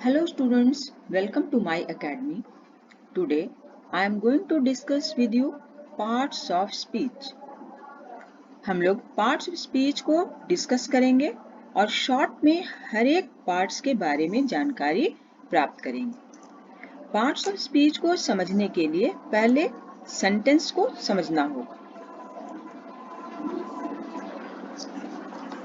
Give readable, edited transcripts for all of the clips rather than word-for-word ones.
Hello students, welcome to my academy. Today I am going to discuss with you parts of speech. हम लोग parts of speech को discuss करेंगे और short में हर एक parts के बारे में जानकारी प्राप्त करेंगे। पार्ट्स ऑफ स्पीच को समझने के लिए पहले सेंटेंस को समझना होगा।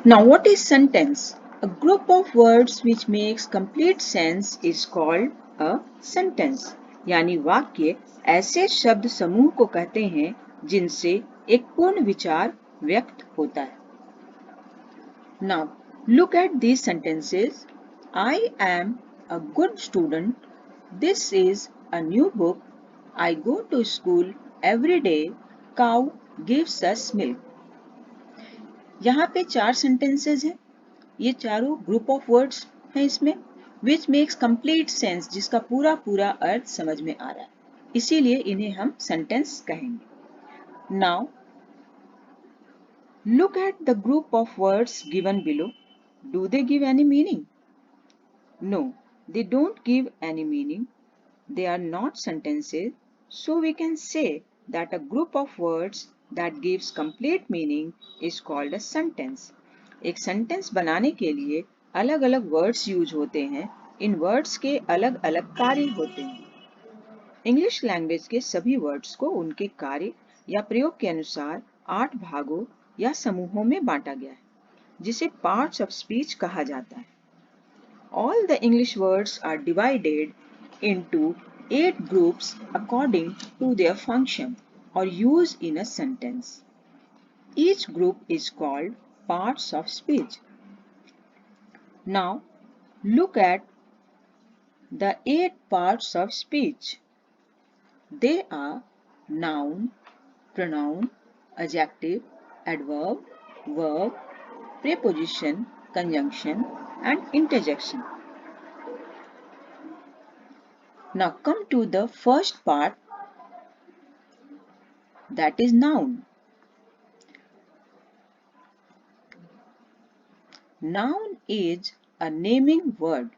Now what is sentence? A group of words which makes complete sense is called a sentence. यानी वाक्य ऐसे शब्द समूह को कहते हैं जिनसे एक पूर्ण विचार व्यक्त होता है। Now look at these sentences. I am a good student. This is a new book. I go to school every day. Cow gives us milk. यहाँ पे 4 सेंटेंसेस हैं। ये चारों ग्रुप ऑफ वर्ड्स हैं इसमें विच मेक्स कंप्लीट सेंस, जिसका पूरा पूरा अर्थ समझ में आ रहा है, इसीलिए इन्हें हम सेंटेंस कहेंगे। Now look at the group of words given below. Do they give any meaning? No, they don't give any meaning. They are not sentences, so we can say that a group of words that gives complete meaning is called a sentence. एक sentence बनाने के लिए अलग अलग words use होते हैं। इन words के अलग अलग कार्य होते हैं। इंग्लिश लैंग्वेज के सभी वर्ड्स को उनके कार्य या प्रयोग के अनुसार 8 भागों या समूहों में बांटा गया है, जिसे पार्ट्स ऑफ स्पीच कहा जाता है। All the English words are divided into 8 groups according to their function or use in a sentence. Each group is called parts of speech. Now, look at the 8 parts of speech. They are noun, pronoun, adjective, adverb, verb, preposition, conjunction, and interjection. Now come to the first part, that is noun. Noun is a naming word.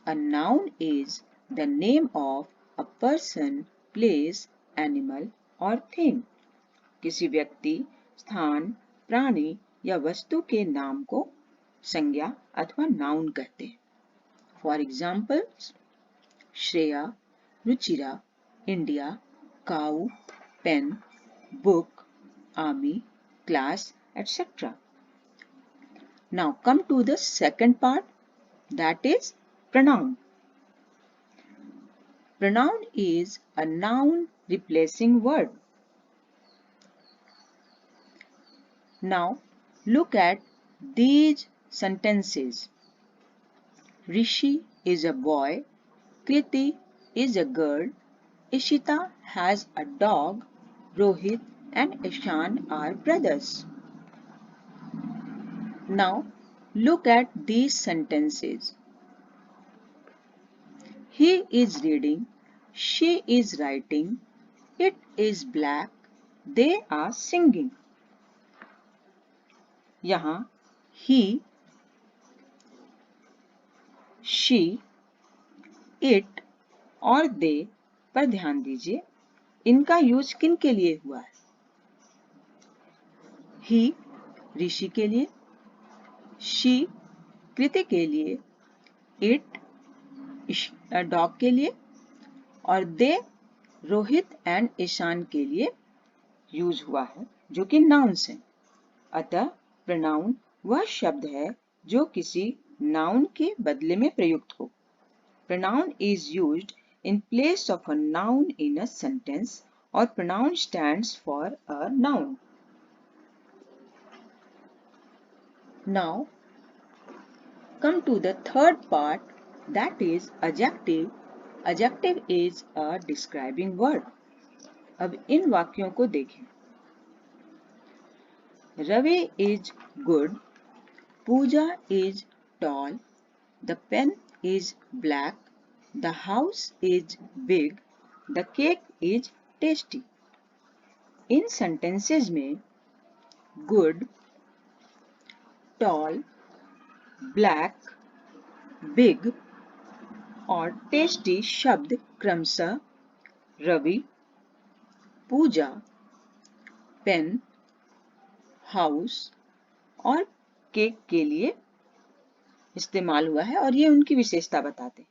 A noun is the name of a person, place, animal or thing. किसी व्यक्ति, स्थान, प्राणी या वस्तु के नाम को संज्ञा अथवा नाउन कहते हैं। For examples, Shreya, Ruchira, India, cow, pen, book, army, class, etc. Now come to the second part, that is pronoun. Pronoun is a noun replacing word. Now look at these sentences. Rishi is a boy, Kriti is a girl, Ishita has a dog, Rohit and Ishan are brothers. Now look at these sentences. He is reading, she is writing, it is black, they are singing. यहाँ he, she, it और they पर ध्यान दीजिए। इनका use किन के लिए हुआ है? he ऋषि के लिए, she कृति के लिए, it डॉग के लिए और they रोहित एंड ईशान के लिए यूज हुआ है, जो कि नाउन्स हैं। अतः प्रोनाउन वह शब्द है जो किसी नाउन के बदले में प्रयुक्त हो। Pronoun is used in place of a noun in a sentence, or pronoun stands for a noun. Now, come to the third part, that is adjective. Adjective is a describing word. अब इन वाक्यों को देखें। Ravi is good. Pooja is tall. The pen is black. The house is big. The cake is tasty. In sentences में good, tall, black, big और tasty शब्द क्रमशः रवि, पूजा, pen, house और cake के लिए इस्तेमाल हुआ है और ये उनकी विशेषता बताते हैं।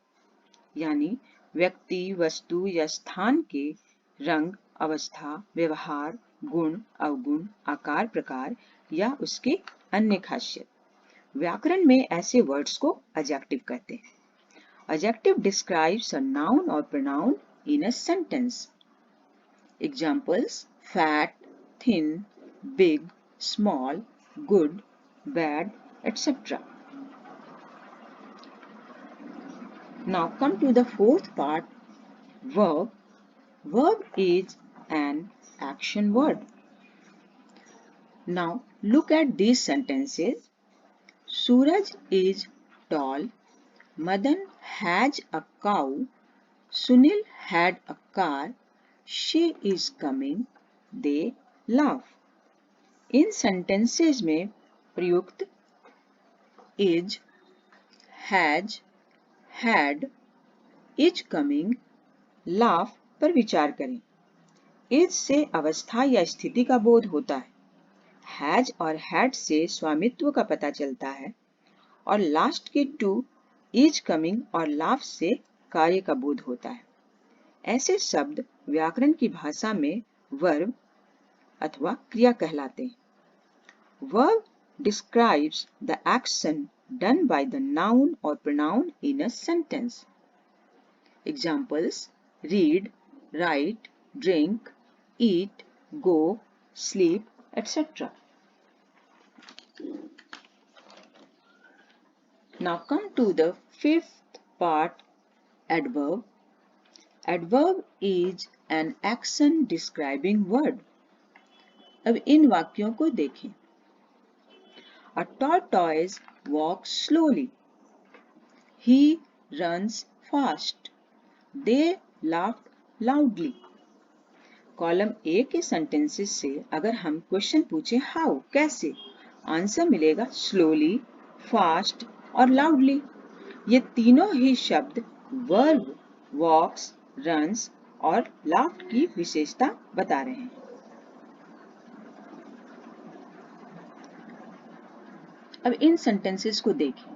यानी व्यक्ति, वस्तु या स्थान के रंग, अवस्था, व्यवहार, गुण, अवगुण, आकार, प्रकार या उसकी अन्य खासियत। व्याकरण में ऐसे वर्ड्स को एडजेक्टिव कहते हैं। Adjective describes a noun or pronoun in a sentence. Examples: fat, thin, big, small, good, bad, etc. Now come to the fourth part, verb. Verb is an action word. Now look at these sentences. Suraj is tall. Madan has a cow. Sunil had a car. She is coming. They laugh. In sentences में प्रयुक्त is, has, had, is coming, laugh पर विचार करें। is से अवस्था या स्थिति का बोध होता है। has और had से स्वामित्व का पता चलता है और लास्ट के टू is coming और laugh से कार्य का बोध होता है। ऐसे शब्द व्याकरण की भाषा में वर्ब अथवा क्रिया कहलाते हैं। Verb describes the action done by the noun or pronoun in a sentence. Examples: read, write, drink, eat, go, sleep, etc. Now come to the fifth part, adverb. Adverb is an action describing word. अब इन वाक्यों को देखें। A tortoise walks slowly. He runs fast. They laughed loudly. Column A के sentences से अगर हम question पूछे how, कैसे, आंसर मिलेगा स्लोली, फास्ट और लाउडली। ये तीनों ही शब्द वर्ब वॉक्स, रन्स और लाफ्ट की विशेषता बता रहे हैं। अब इन सेंटेंसेस को देखें।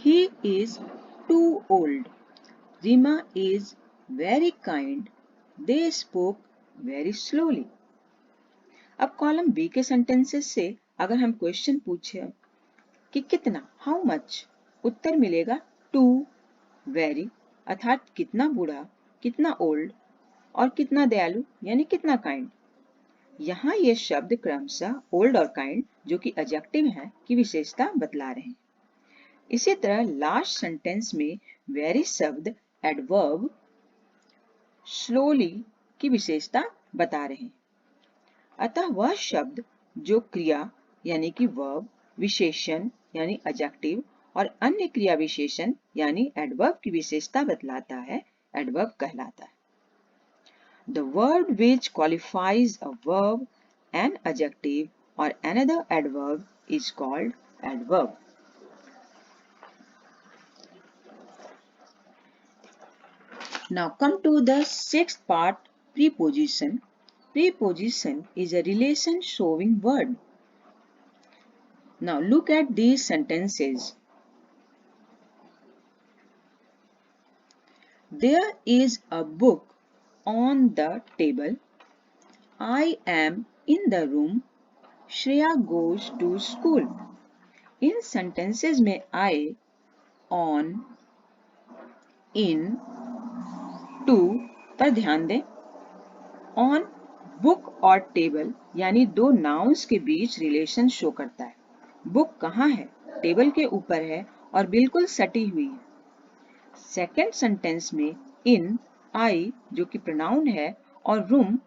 He is too old. Rima is very kind. They spoke very slowly. अब कॉलम बी के सेंटेंसेस से अगर हम क्वेश्चन पूछे कि कितना, हाउ मच, उत्तर मिलेगा टू, वेरी अर्थात कितना बूढ़ा, कितना ओल्ड और कितना दयालु यानी कितना काइंड। यहाँ ये शब्द क्रमशः ओल्ड और काइंड जो कि एडजेक्टिव है की विशेषता बतला रहे हैं। इसी तरह लास्ट सेंटेंस में वेरी शब्द एडवर्ब स्लोली की विशेषता बता रहे हैं। अतः वह शब्द जो क्रिया यानी कि वर्ब, विशेषण यानी एडजेक्टिव और अन्य क्रिया विशेषण यानी एडवर्ब की विशेषता बतलाता है, एडवर्ब कहलाता है। The word which qualifies a verb, an adjective or another adverb is called adverb. Now come to the sixth part, preposition. Preposition is a relation showing word. Now look at these sentences. There is a book on the table. I am in the room. Shreya goes to school. In sentences में I, on, in, to पर ध्यान दें। On book और table यानी दो nouns के बीच relation show करता है। बुक कहाँ है? टेबल के ऊपर है और बिल्कुल सटी हुई है। सेकेंड सेंटेंस में इन, आई जो कि प्रोनाउन है और रूम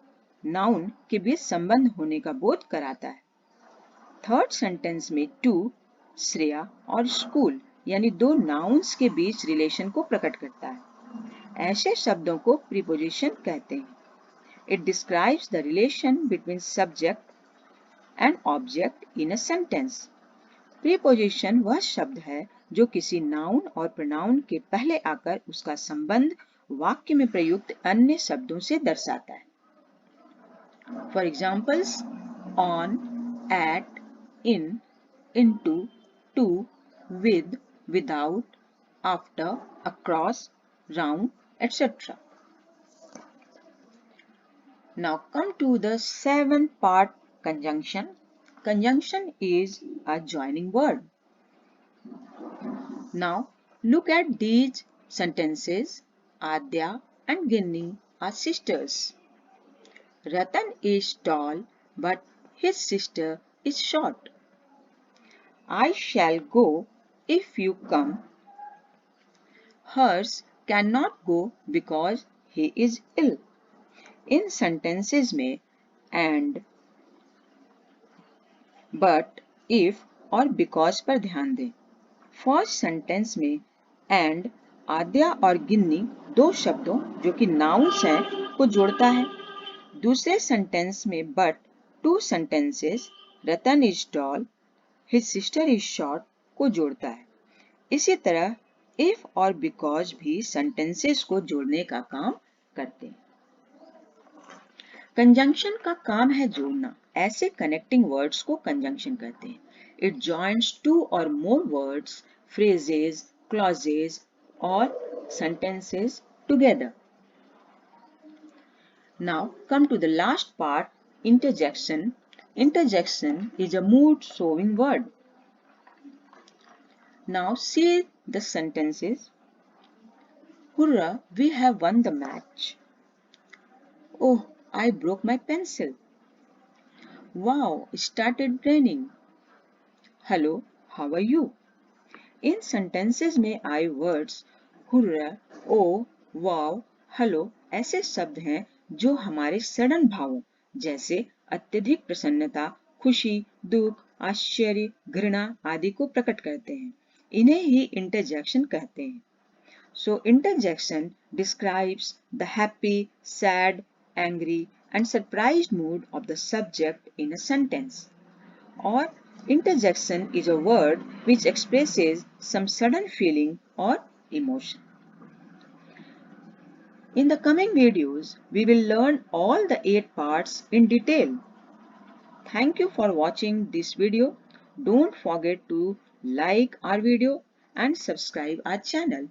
नाउन के बीच संबंध होने का बोध कराता है। थर्ड सेंटेंस में टू, श्रेया और स्कूल यानी दो नाउन्स के बीच रिलेशन को प्रकट करता है। ऐसे शब्दों को प्रीपोजिशन कहते हैं। It describes the relation between subject and object in a sentence. Preposition वह शब्द है जो किसी नाउन और प्रोनाउन के पहले आकर उसका संबंध वाक्य में प्रयुक्त अन्य शब्दों से दर्शाता है। For examples, on, at, in, into, to, with, without, after, across, round, etc. Now come to the 7-part conjunction. Conjunction is a joining word. Now look at these sentences. Adya and Ginni are sisters. Ratan is tall but his sister is short. I shall go if you come. Hers cannot go because he is ill. In sentences में and, but, if और because पर ध्यान दें। First sentence में and आद्या और गिन्नी दो शब्दों जो कि नाउन्स हैं को जोड़ता है। दूसरे सेंटेंस में but two sentences Ratan is tall his sister is short को जोड़ता है। इसी तरह if और because भी sentences को जोड़ने का काम करते हैं। कंजंक्शन का काम है जोड़ना। ऐसे कनेक्टिंग वर्ड्स को कंजंक्शन कहते हैं। इट जॉइंट्स टू और मोर वर्ड्स, फ्रेजेस, क्लॉजेस और sentences together. Now come to the last part, interjection. Interjection is a mood showing word. Now see the sentences. Hurrah, we have won the match. Oh, I broke my pencil. Wow, it started raining. Hello, how are you? In sentences में आए words hurrah, oh, wow, hello ऐसे शब्द हैं जो हमारे sudden भावों जैसे अत्यधिक प्रसन्नता, खुशी, दुख, आश्चर्य, घृणा आदि को प्रकट करते हैं। इन्हें ही इंटरजेक्शन कहते हैं। So interjection describes the happy, sad, angry and surprised mood of the subject in a sentence. Or interjection is a word which expresses some sudden feeling or emotion. In the coming videos, we will learn all the 8 parts in detail. Thank you for watching this video. Don't forget to like our video and subscribe our channel.